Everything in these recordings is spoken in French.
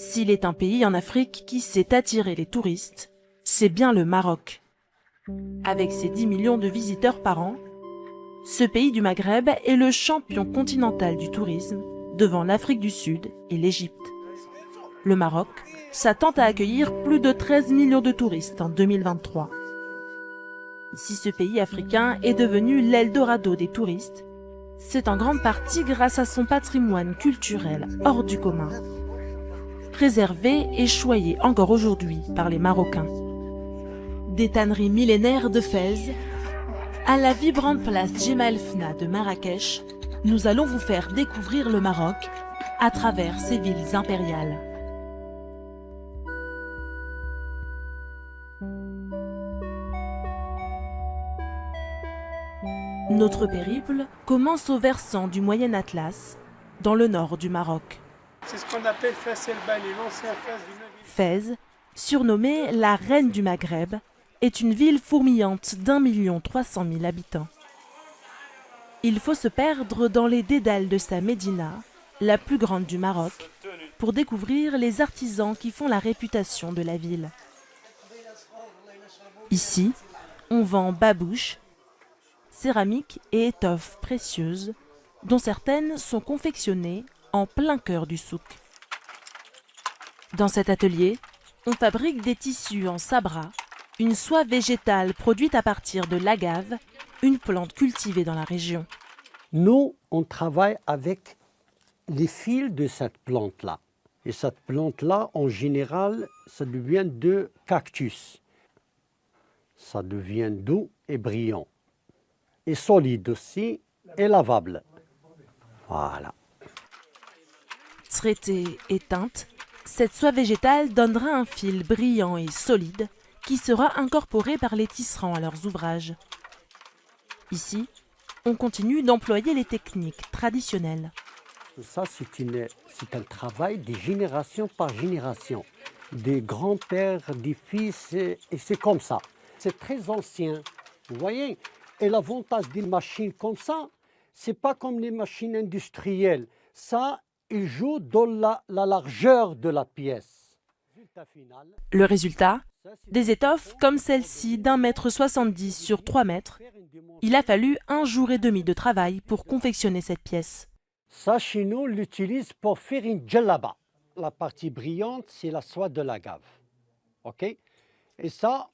S'il est un pays en Afrique qui sait attirer les touristes, c'est bien le Maroc. Avec ses 10 millions de visiteurs par an, ce pays du Maghreb est le champion continental du tourisme devant l'Afrique du Sud et l'Égypte. Le Maroc s'attend à accueillir plus de 13 millions de touristes en 2023. Si ce pays africain est devenu l'Eldorado des touristes, c'est en grande partie grâce à son patrimoine culturel hors du commun, préservé et choyé encore aujourd'hui par les Marocains. Des tanneries millénaires de Fès à la vibrante place Jemaa El Fna de Marrakech, nous allons vous faire découvrir le Maroc à travers ses villes impériales. Notre périple commence au versant du Moyen Atlas, dans le nord du Maroc. C'est ce qu'on appelle Fès El Bani, l'ancien Fès du 9e. Fès, surnommée la reine du Maghreb, est une ville fourmillante d'1 300 000 habitants. Il faut se perdre dans les dédales de sa médina, la plus grande du Maroc, pour découvrir les artisans qui font la réputation de la ville. Ici, on vend babouches, céramiques et étoffes précieuses, dont certaines sont confectionnées en plein cœur du souk. Dans cet atelier, on fabrique des tissus en sabra, une soie végétale produite à partir de l'agave, une plante cultivée dans la région. Nous, on travaille avec les fils de cette plante-là. Et cette plante-là, en général, ça devient de cactus. Ça devient doux et brillant. Et solide aussi, et lavable. Voilà. Traitée et teinte, cette soie végétale donnera un fil brillant et solide qui sera incorporé par les tisserands à leurs ouvrages. Ici, on continue d'employer les techniques traditionnelles. Ça, c'est un travail de génération par génération. Des grands-pères, des fils, et c'est comme ça. C'est très ancien, vous voyez. Et l'avantage d'une machine comme ça, c'est pas comme les machines industrielles. Ça, il joue dans la largeur de la pièce. Le résultat, des étoffes comme celle-ci d'1,70 m sur 3 mètres. Il a fallu 1 jour et demi de travail pour confectionner cette pièce. Ça, chez nous, on l'utilise pour faire une djellaba. La partie brillante, c'est la soie de l'agave. OK? Et ça,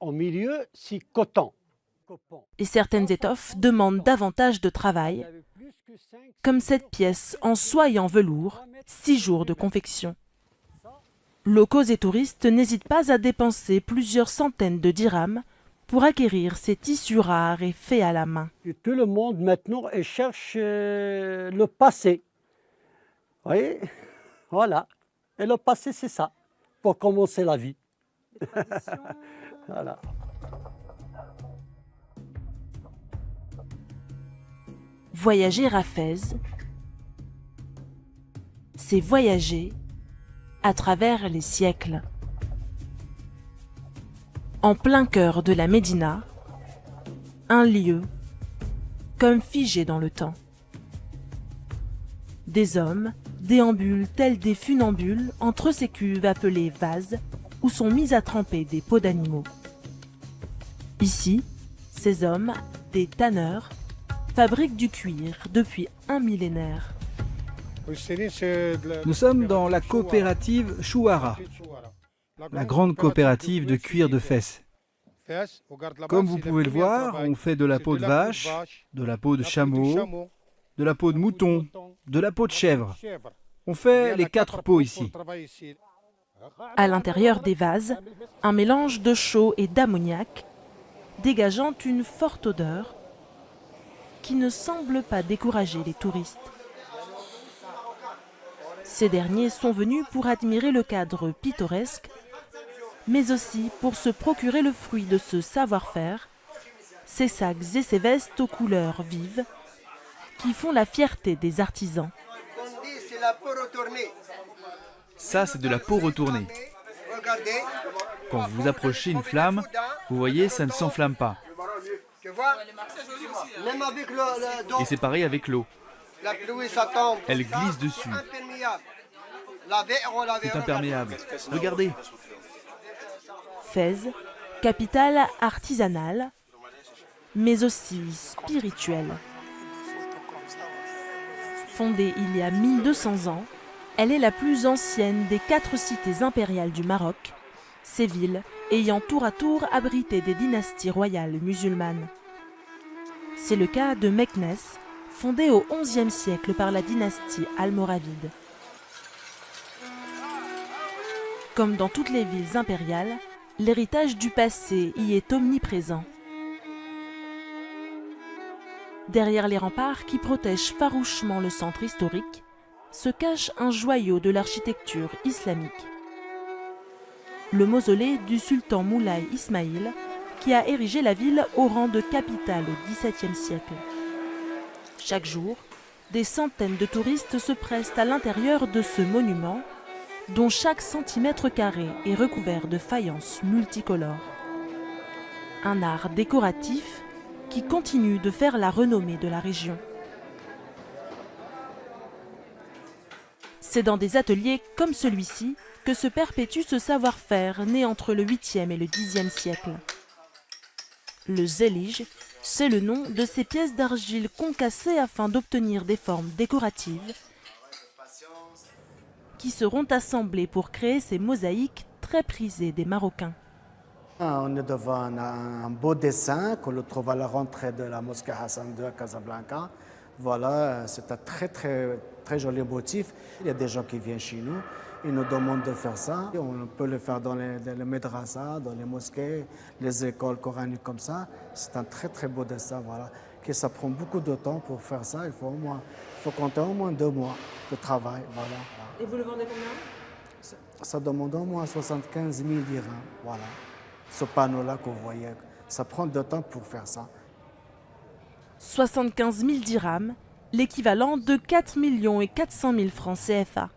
au milieu, c'est coton. Et certaines étoffes demandent davantage de travail, comme cette pièce en soie et en velours, 6 jours de confection. Locaux et touristes n'hésitent pas à dépenser plusieurs centaines de dirhams pour acquérir ces tissus rares et faits à la main. Et tout le monde maintenant cherche le passé. Vous voyez? Voilà. Et le passé, c'est ça, pour commencer la vie. Voilà. Voyager à Fès, c'est voyager à travers les siècles. En plein cœur de la Médina, un lieu comme figé dans le temps. Des hommes déambulent tels des funambules entre ces cuves appelées vases où sont mis à tremper des peaux d'animaux. Ici, ces hommes, des tanneurs, fabriquent du cuir depuis un millénaire. Nous sommes dans la coopérative Chouara, la grande coopérative de cuir de Fès. Comme vous pouvez le voir, on fait de la peau de vache, de la peau de chameau, de la peau de mouton, de la peau de chèvre. On fait les 4 peaux ici. À l'intérieur des vases, un mélange de chaux et d'ammoniac, dégageant une forte odeur qui ne semble pas décourager les touristes. Ces derniers sont venus pour admirer le cadre pittoresque, mais aussi pour se procurer le fruit de ce savoir-faire, ces sacs et ces vestes aux couleurs vives qui font la fierté des artisans. Ça, c'est de la peau retournée. Quand vous approchez une flamme, vous voyez, ça ne s'enflamme pas. Et c'est pareil avec l'eau. La pluie, ça tombe. Elle glisse dessus. C'est imperméable. Regardez. Fès, capitale artisanale, mais aussi spirituelle. Fondée il y a 1200 ans, elle est la plus ancienne des 4 cités impériales du Maroc, ces villes ayant tour à tour abrité des dynasties royales musulmanes. C'est le cas de Meknès, fondée au XIe siècle par la dynastie almoravide. Comme dans toutes les villes impériales, l'héritage du passé y est omniprésent. Derrière les remparts qui protègent farouchement le centre historique, se cache un joyau de l'architecture islamique. Le mausolée du sultan Moulay Ismaïl, qui a érigé la ville au rang de capitale au XVIIe siècle. Chaque jour, des centaines de touristes se pressent à l'intérieur de ce monument, dont chaque centimètre carré est recouvert de faïences multicolores. Un art décoratif qui continue de faire la renommée de la région. C'est dans des ateliers comme celui-ci que se perpétue ce savoir-faire né entre le 8e et le 10e siècle. Le zélige, c'est le nom de ces pièces d'argile concassées afin d'obtenir des formes décoratives qui seront assemblées pour créer ces mosaïques très prisées des Marocains. On est devant un beau dessin qu'on le trouve à la rentrée de la mosquée Hassan II à Casablanca. Voilà, c'est un très joli motif. Il y a des gens qui viennent chez nous, ils nous demandent de faire ça. On peut le faire dans les médrasas, dans les mosquées, les écoles coraniques comme ça. C'est un très beau dessin, voilà. Que ça prend beaucoup de temps pour faire ça. Il faut compter au moins 2 mois de travail, voilà. Et vous le vendez combien? Ça demande au moins 75 000 dirhams, voilà. Ce panneau-là que vous voyez, ça prend de temps pour faire ça. 75 000 dirhams, l'équivalent de 4 400 000 francs CFA.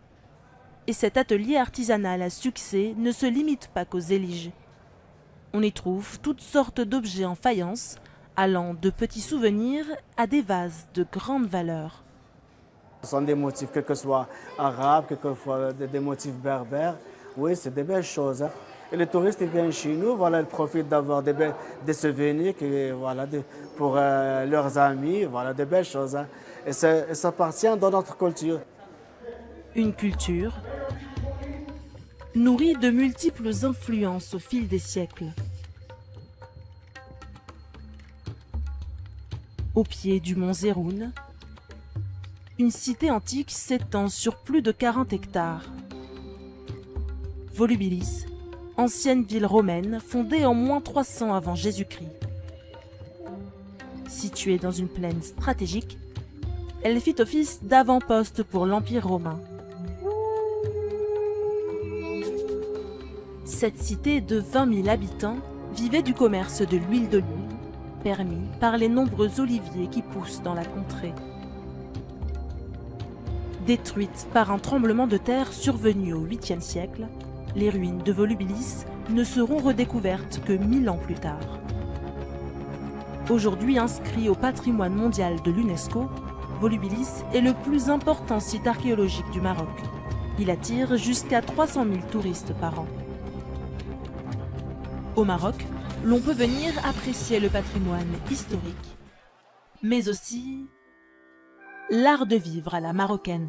Et cet atelier artisanal à succès ne se limite pas qu'aux zéliges. On y trouve toutes sortes d'objets en faïence, allant de petits souvenirs à des vases de grande valeur. Ce sont des motifs, quels que soient arabes, quelquefois des motifs berbères. Oui, c'est des belles choses. Hein. Et les touristes ils viennent chez nous, voilà, ils profitent d'avoir des souvenirs voilà, pour leurs amis, voilà, des belles choses. Hein. Et ça appartient dans notre culture. Une culture nourrie de multiples influences au fil des siècles. Au pied du mont Zéroun, une cité antique s'étend sur plus de 40 hectares. Volubilis, ancienne ville romaine fondée en -300 avant Jésus-Christ. Située dans une plaine stratégique, elle fit office d'avant-poste pour l'Empire romain. Cette cité de 20 000 habitants vivait du commerce de l'huile d'olive, permis par les nombreux oliviers qui poussent dans la contrée. Détruites par un tremblement de terre survenu au 8e siècle, les ruines de Volubilis ne seront redécouvertes que 1000 ans plus tard. Aujourd'hui inscrit au patrimoine mondial de l'UNESCO, Volubilis est le plus important site archéologique du Maroc. Il attire jusqu'à 300 000 touristes par an. Au Maroc, l'on peut venir apprécier le patrimoine historique, mais aussi l'art de vivre à la marocaine.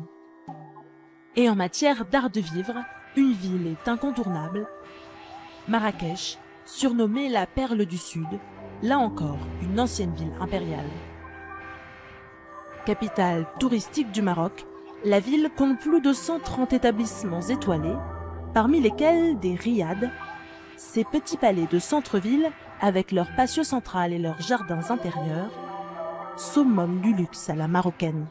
Et en matière d'art de vivre, une ville est incontournable. Marrakech, surnommée la Perle du Sud, là encore une ancienne ville impériale. Capitale touristique du Maroc, la ville compte plus de 130 établissements étoilés, parmi lesquels des riads, ces petits palais de centre-ville avec leur patio central et leurs jardins intérieurs, summum du luxe à la marocaine.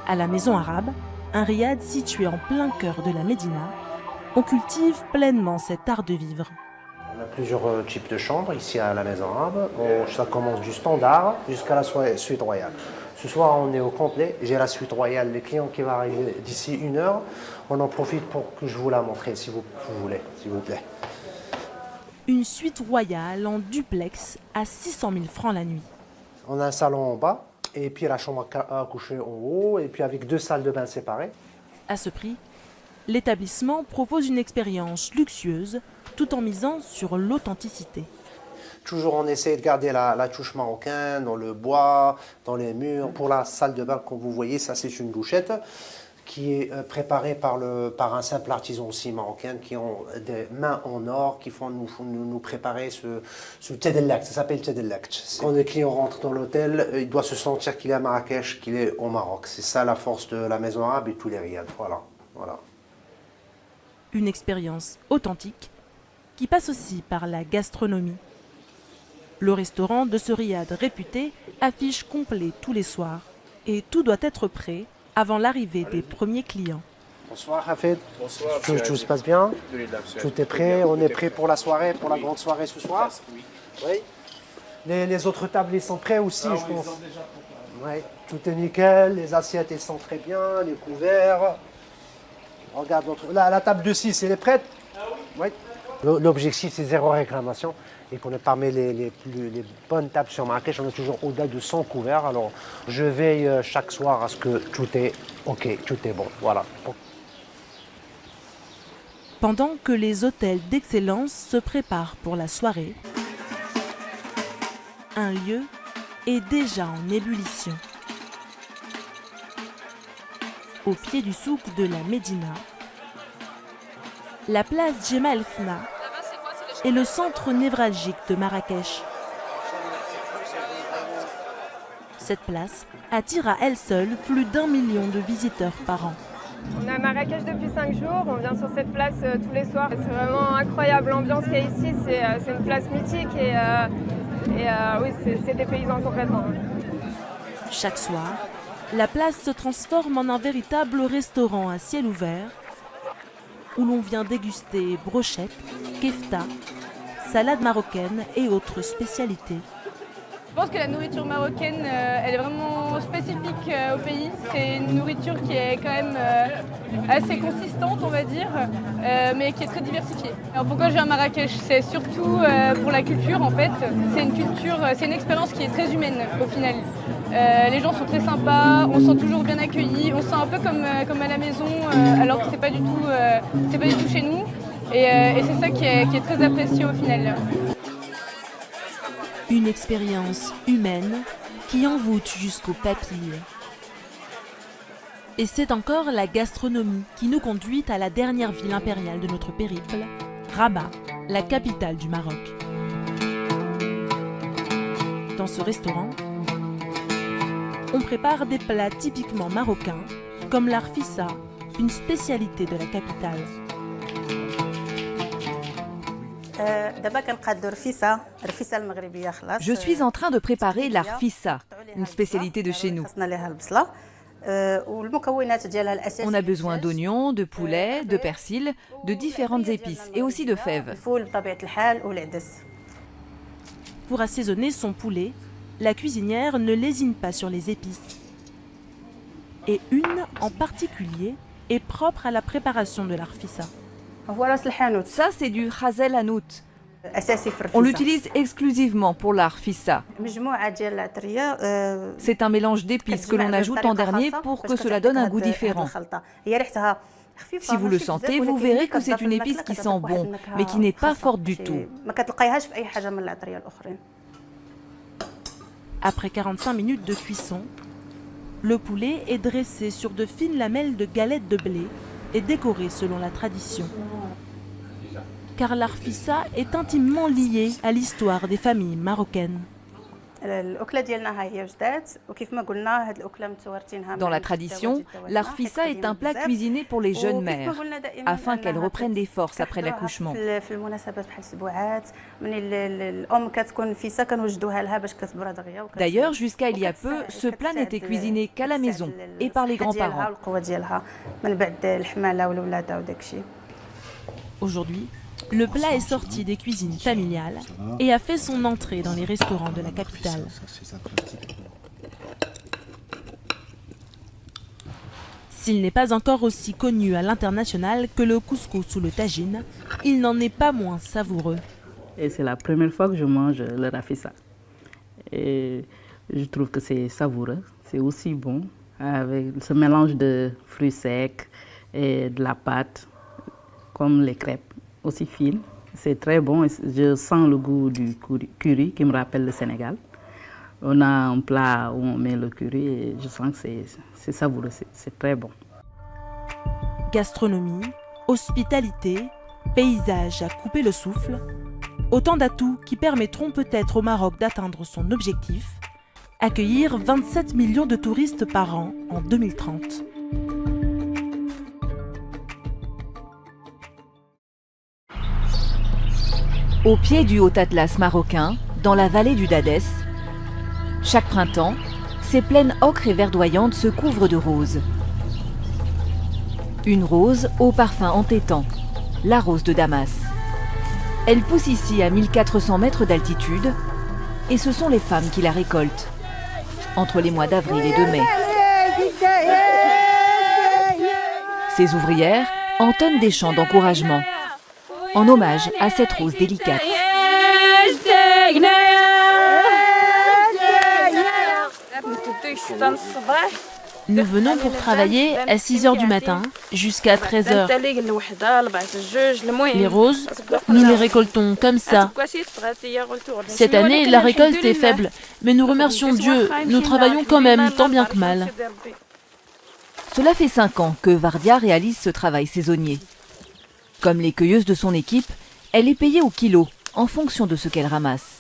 À la Maison Arabe, un riad situé en plein cœur de la Médina, on cultive pleinement cet art de vivre. On a plusieurs types de chambres ici à la Maison Arabe. Ça commence du standard jusqu'à la suite royale. Ce soir, on est au complet. J'ai la suite royale. Les clients qui vont arriver d'ici 1 heure, on en profite pour que je vous la montre si vous voulez, s'il vous plaît. Une suite royale en duplex à 600 000 francs la nuit. On a un salon en bas et puis la chambre à coucher en haut, et puis avec 2 salles de bain séparées. À ce prix, l'établissement propose une expérience luxueuse tout en misant sur l'authenticité. Toujours on essaie de garder la touche marocaine dans le bois, dans les murs. Pour la salle de bain, comme vous voyez, ça c'est une douchette qui est préparée par un simple artisan aussi marocain qui ont des mains en or qui font nous préparer ce tedellakt. Ça s'appelle tedellakt. Quand le client rentre dans l'hôtel, il doit se sentir qu'il est à Marrakech, qu'il est au Maroc. C'est ça la force de la maison arabe et tous les riads. Voilà. Une expérience authentique qui passe aussi par la gastronomie. Le restaurant de ce riad réputé affiche complet tous les soirs et tout doit être prêt avant l'arrivée des premiers clients. Bonsoir Hafed. Bonsoir. Tout se passe bien? Tout est prêt? On est prêt pour la soirée, pour la grande soirée ce soir? Oui. Les autres tables ils sont prêts aussi, je pense. Oui. Tout est nickel, les assiettes elles sont très bien, les couverts. Regarde la table de 6, elle est prête? Oui. L'objectif c'est 0 réclamation. Et qu'on est parmi les bonnes tables sur Marrakech, on est toujours au-delà de 100 couverts. Alors je veille chaque soir à ce que tout est OK, tout est bon. Voilà. Pendant que les hôtels d'excellence se préparent pour la soirée, un lieu est déjà en ébullition. Au pied du souk de la Médina, la place Jemaa el-Fna est le centre névralgique de Marrakech. Cette place attire à elle seule plus d'1 million de visiteurs par an. On est à Marrakech depuis 5 jours, on vient sur cette place tous les soirs. C'est vraiment incroyable l'ambiance qu'il y a ici, c'est une place mythique et oui, c'est des paysans complètement. Chaque soir, la place se transforme en un véritable restaurant à ciel ouvert où l'on vient déguster brochettes, kefta, salade marocaine et autres spécialités. Je pense que la nourriture marocaine, elle est vraiment spécifique au pays. C'est une nourriture qui est quand même assez consistante, on va dire, mais qui est très diversifiée. Alors pourquoi je viens à Marrakech? C'est surtout pour la culture, en fait. C'est une expérience qui est très humaine, au final. Les gens sont très sympas, on se sent toujours bien accueillis, on se sent un peu comme à la maison, alors que c'est pas du tout chez nous. Et c'est ça qui est très apprécié au final. Une expérience humaine qui envoûte jusqu'aux papilles. Et c'est encore la gastronomie qui nous conduit à la dernière ville impériale de notre périple, Rabat, la capitale du Maroc. Dans ce restaurant, on prépare des plats typiquement marocains, comme l'arfissa, une spécialité de la capitale. Je suis en train de préparer l'arfissa, une spécialité de chez nous. On a besoin d'oignons, de poulet, de persil, de différentes épices et aussi de fèves. Pour assaisonner son poulet, la cuisinière ne lésine pas sur les épices. Et une en particulier est propre à la préparation de l'arfissa. Ça, c'est du hazel hanout. On l'utilise exclusivement pour l'arfissa. C'est un mélange d'épices que l'on ajoute en dernier pour que cela donne un goût différent. Si vous le sentez, vous verrez que c'est une épice qui sent bon, mais qui n'est pas forte du tout. Après 45 minutes de cuisson, le poulet est dressé sur de fines lamelles de galettes de blé et décoré selon la tradition. Car l'arfissa est intimement lié à l'histoire des familles marocaines. Dans la tradition, l'arfissa est un plat cuisiné pour les jeunes mères, afin qu'elles reprennent des forces après l'accouchement. D'ailleurs, jusqu'à il y a peu, ce plat n'était cuisiné qu'à la maison et par les grands-parents. Aujourd'hui, le plat est sorti des cuisines familiales et a fait son entrée dans les restaurants de la capitale. S'il n'est pas encore aussi connu à l'international que le couscous ou le tagine, il n'en est pas moins savoureux. Et c'est la première fois que je mange le rafissa. Et Je trouve que c'est savoureux, c'est aussi bon, avec ce mélange de fruits secs et de la pâte, comme les crêpes, aussi fines. C'est très bon, je sens le goût du curry qui me rappelle le Sénégal. On a un plat où on met le curry et je sens que c'est savoureux, c'est très bon. Gastronomie, hospitalité, paysage à couper le souffle, autant d'atouts qui permettront peut-être au Maroc d'atteindre son objectif, accueillir 27 millions de touristes par an en 2030. Au pied du Haut Atlas marocain, dans la vallée du Dadès, chaque printemps, ces plaines ocre et verdoyantes se couvrent de roses. Une rose au parfum entêtant, la rose de Damas. Elle pousse ici à 1400 mètres d'altitude et ce sont les femmes qui la récoltent, entre les mois d'avril et de mai. Ces ouvrières entonnent des chants d'encouragement, en hommage à cette rose délicate. Nous venons pour travailler à 6 h du matin jusqu'à 13 h. Les roses, nous les récoltons comme ça. Cette année, la récolte est faible, mais nous remercions Dieu, nous travaillons quand même, tant bien que mal. Cela fait 5 ans que Vardia réalise ce travail saisonnier. Comme les cueilleuses de son équipe, elle est payée au kilo, en fonction de ce qu'elle ramasse.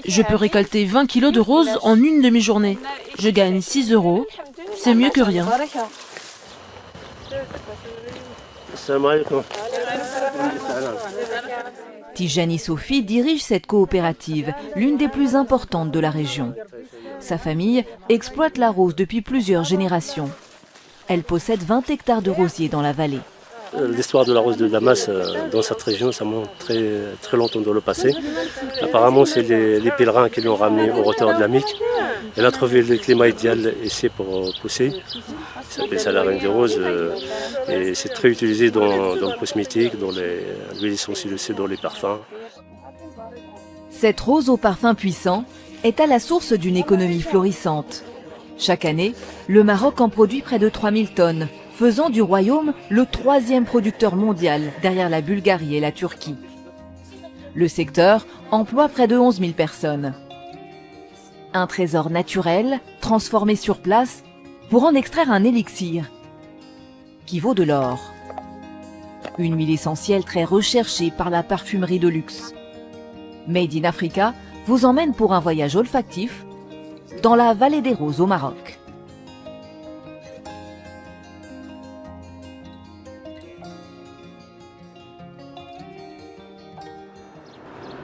Je peux récolter 20 kilos de roses en une demi-journée. Je gagne 6 €. C'est mieux que rien. Tijani Sophie dirige cette coopérative, l'une des plus importantes de la région. Sa famille exploite la rose depuis plusieurs générations. Elle possède 20 hectares de rosiers dans la vallée. L'histoire de la rose de Damas dans cette région, ça monte très longtemps dans le passé. Apparemment, c'est les pèlerins qui l'ont ramené au hauteur de la Mecque. Elle a trouvé le climat idéal ici pour pousser. Ça s'appelle ça la reine des roses. Et c'est très utilisé dans le cosmétique, dans l'huile essentielle aussi, dans les parfums. Cette rose au parfum puissant est à la source d'une économie florissante. Chaque année, le Maroc en produit près de 3000 tonnes, faisant du royaume le 3e producteur mondial derrière la Bulgarie et la Turquie. Le secteur emploie près de 11 000 personnes. Un trésor naturel, transformé sur place, pour en extraire un élixir qui vaut de l'or. Une huile essentielle très recherchée par la parfumerie de luxe. Made in Africa vous emmène pour un voyage olfactif dans la vallée des roses au Maroc.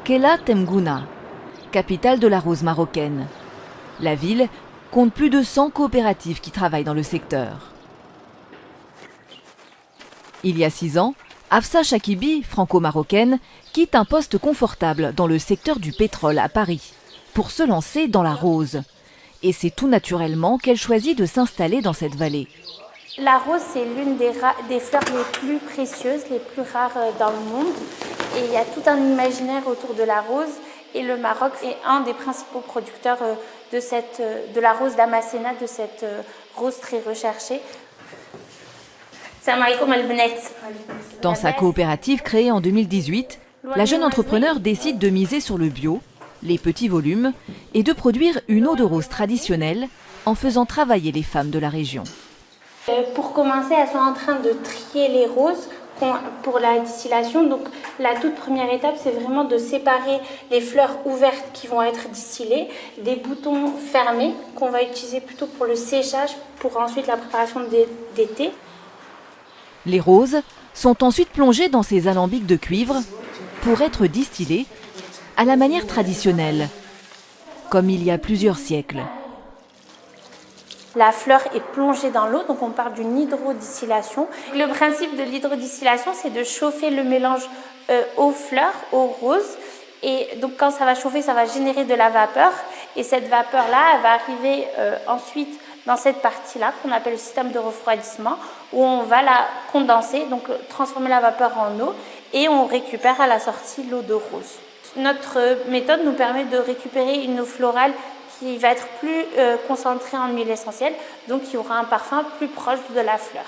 Kela Temgouna, capitale de la rose marocaine. La ville compte plus de 100 coopératives qui travaillent dans le secteur. Il y a 6 ans, Hafsa Chakibi, franco-marocaine, quitte un poste confortable dans le secteur du pétrole à Paris pour se lancer dans la rose. Et c'est tout naturellement qu'elle choisit de s'installer dans cette vallée. La rose, c'est l'une des fleurs les plus précieuses, les plus rares dans le monde. Et il y a tout un imaginaire autour de la rose. Et le Maroc est un des principaux producteurs de la rose damascena, de cette rose très recherchée. Dans sa coopérative créée en 2018, la jeune entrepreneur décide de miser sur le bio, les petits volumes, et de produire une eau de rose traditionnelle en faisant travailler les femmes de la région. Pour commencer, elles sont en train de trier les roses pour la distillation. Donc la toute première étape, c'est vraiment de séparer les fleurs ouvertes qui vont être distillées des boutons fermés qu'on va utiliser plutôt pour le séchage, pour ensuite la préparation des thés. Les roses sont ensuite plongées dans ces alambics de cuivre pour être distillées à la manière traditionnelle, comme il y a plusieurs siècles. La fleur est plongée dans l'eau, donc on parle d'une hydrodistillation. Le principe de l'hydrodistillation, c'est de chauffer le mélange aux fleurs, aux roses. Et donc quand ça va chauffer, ça va générer de la vapeur. Et cette vapeur-là, elle va arriver ensuite dans cette partie-là, qu'on appelle le système de refroidissement, où on va la condenser, donc transformer la vapeur en eau, et on récupère à la sortie l'eau de rose. Notre méthode nous permet de récupérer une eau florale qui va être plus concentré en huile essentielle, donc il y aura un parfum plus proche de la fleur.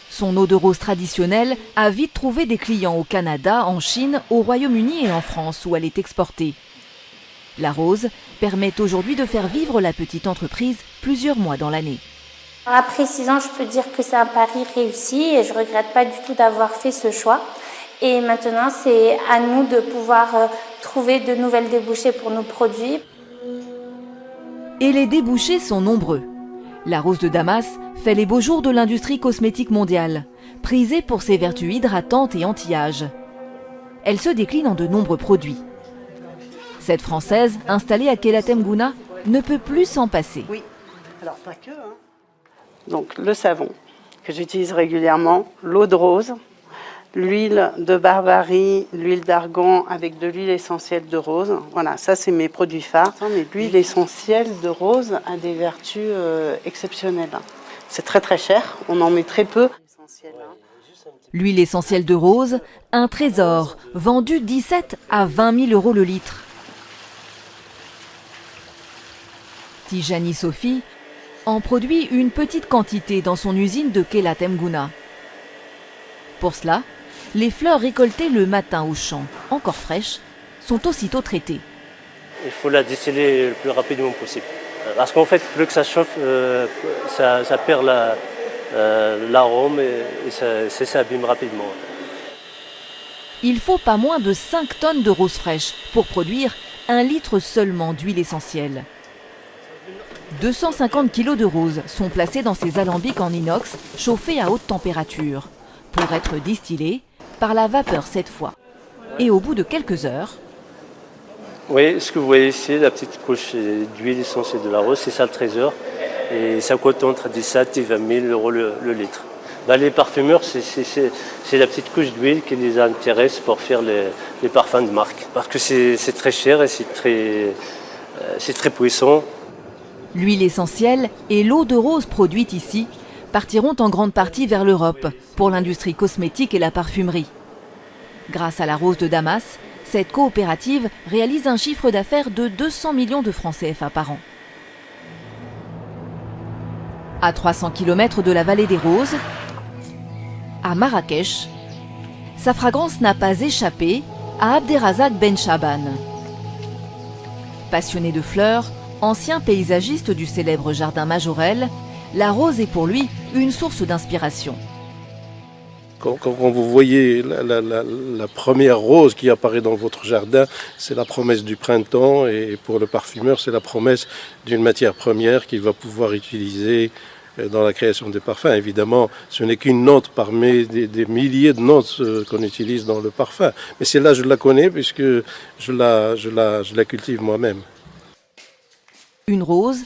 Son eau de rose traditionnelle a vite trouvé des clients au Canada, en Chine, au Royaume-Uni et en France où elle est exportée. La rose permet aujourd'hui de faire vivre la petite entreprise plusieurs mois dans l'année. Après 6 ans, je peux dire que c'est un pari réussi et je ne regrette pas du tout d'avoir fait ce choix. Et maintenant, c'est à nous de pouvoir trouver de nouvelles débouchés pour nos produits. Et les débouchés sont nombreux. La rose de Damas fait les beaux jours de l'industrie cosmétique mondiale, prisée pour ses vertus hydratantes et anti-âge. Elle se décline en de nombreux produits. Cette Française, installée à Kelatem Gouna, ne peut plus s'en passer. Oui, alors pas que. Donc le savon que j'utilise régulièrement, l'eau de rose, l'huile de barbarie, l'huile d'argan avec de l'huile essentielle de rose. Voilà, ça c'est mes produits phares. Mais l'huile essentielle de rose a des vertus exceptionnelles. C'est très très cher, on en met très peu. L'huile essentielle de rose, un trésor, vendu 17 à 20 000 euros le litre. Tijani Sophie en produit une petite quantité dans son usine de Kelatem Gouna. Pour cela, les fleurs récoltées le matin au champ, encore fraîches, sont aussitôt traitées. Il faut la distiller le plus rapidement possible. Parce qu'en fait, plus que ça chauffe, ça perd l'arôme et ça s'abîme rapidement. Il faut pas moins de 5 tonnes de roses fraîches pour produire 1 litre seulement d'huile essentielle. 250 kg de roses sont placés dans ces alambics en inox chauffés à haute température pour être distillés par la vapeur cette fois. Et au bout de quelques heures... Oui, ce que vous voyez ici, la petite couche d'huile essentielle de la rose, c'est ça le trésor. Et ça coûte entre 17 et 20 000 euros le litre. Dans les parfumeurs, c'est la petite couche d'huile qui les intéresse pour faire les parfums de marque. Parce que c'est très cher et c'est très puissant. L'huile essentielle et l'eau de rose produite ici partiront en grande partie vers l'Europe pour l'industrie cosmétique et la parfumerie. Grâce à la rose de Damas, cette coopérative réalise un chiffre d'affaires de 200 millions de francs CFA par an. À 300 km de la vallée des Roses, à Marrakech, sa fragrance n'a pas échappé à Abderrazak Ben Chaban. Passionné de fleurs, ancien paysagiste du célèbre jardin Majorelle, la rose est pour lui une source d'inspiration. Quand vous voyez la première rose qui apparaît dans votre jardin, c'est la promesse du printemps, et pour le parfumeur, c'est la promesse d'une matière première qu'il va pouvoir utiliser dans la création des parfums. Évidemment, ce n'est qu'une note parmi des milliers de notes qu'on utilise dans le parfum. Mais celle-là, je la connais puisque je la cultive moi-même. Une rose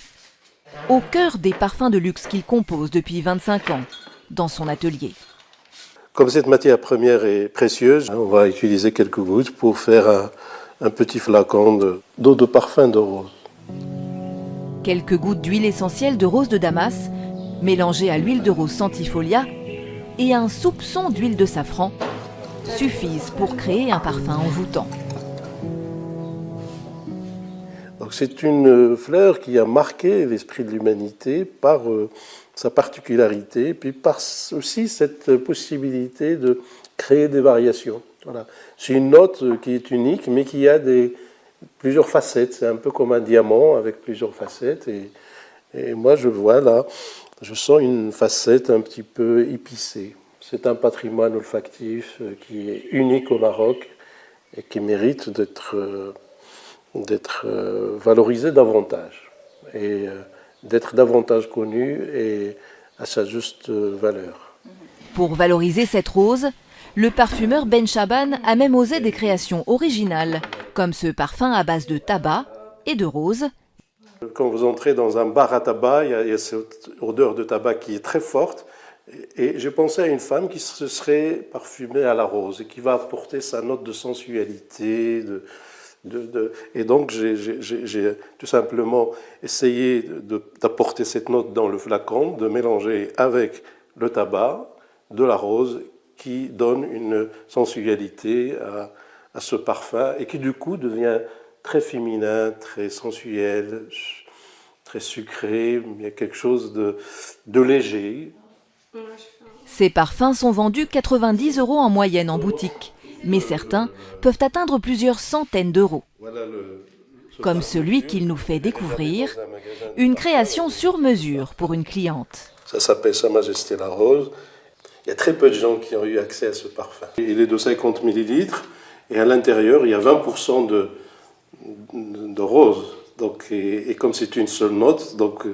au cœur des parfums de luxe qu'il compose depuis 25 ans dans son atelier. Comme cette matière première est précieuse, on va utiliser quelques gouttes pour faire un petit flacon d'eau de parfum de rose. Quelques gouttes d'huile essentielle de rose de Damas, mélangées à l'huile de rose Centifolia et un soupçon d'huile de safran suffisent pour créer un parfum envoûtant. C'est une fleur qui a marqué l'esprit de l'humanité par sa particularité, puis par aussi cette possibilité de créer des variations. Voilà. C'est une note qui est unique, mais qui a plusieurs facettes. C'est un peu comme un diamant avec plusieurs facettes. Et moi, je vois là, je sens une facette un petit peu épicée. C'est un patrimoine olfactif qui est unique au Maroc et qui mérite d'être valorisé davantage et d'être davantage connu et à sa juste valeur. Pour valoriser cette rose, le parfumeur Ben Chaban a même osé des créations originales, comme ce parfum à base de tabac et de rose. Quand vous entrez dans un bar à tabac, il y a cette odeur de tabac qui est très forte. Et j'ai pensé à une femme qui se serait parfumée à la rose et qui va apporter sa note de sensualité, et donc j'ai tout simplement essayé d'apporter cette note dans le flacon, de mélanger avec le tabac de la rose qui donne une sensualité à ce parfum et qui du coup devient très féminin, très sensuel, très sucré. Il y a quelque chose de léger. Ces parfums sont vendus 90 € en moyenne en boutique, mais certains peuvent atteindre plusieurs centaines d'euros. Comme celui qu'il nous fait découvrir, une création sur mesure pour une cliente. Ça s'appelle Sa Majesté la Rose. Il y a très peu de gens qui ont eu accès à ce parfum. Il est de 50 ml et à l'intérieur, il y a 20% de rose. Donc, et comme c'est une seule note, donc,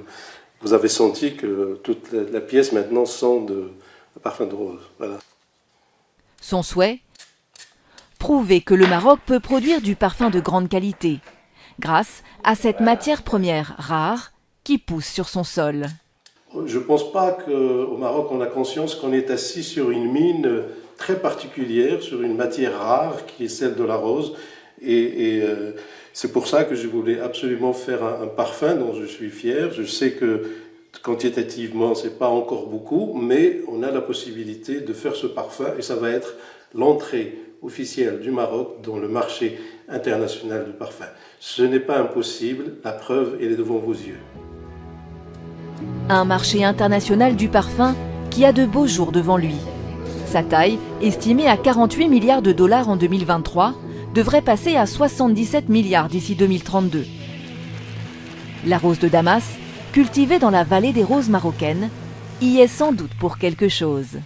vous avez senti que toute la pièce maintenant sent de parfum de rose. Voilà. Son souhait ? Prouver que le Maroc peut produire du parfum de grande qualité, grâce à cette matière première rare qui pousse sur son sol. Je ne pense pas qu'au Maroc, on a conscience qu'on est assis sur une mine très particulière, sur une matière rare qui est celle de la rose. Et c'est pour ça que je voulais absolument faire un parfum dont je suis fier. Je sais que quantitativement, ce n'est pas encore beaucoup, mais on a la possibilité de faire ce parfum et ça va être l'entrée officielle du Maroc dans le marché international du parfum. Ce n'est pas impossible, la preuve, elle est devant vos yeux. Un marché international du parfum qui a de beaux jours devant lui. Sa taille, estimée à 48 milliards de dollars en 2023, devrait passer à 77 milliards d'ici 2032. La rose de Damas, cultivée dans la vallée des roses marocaines, y est sans doute pour quelque chose.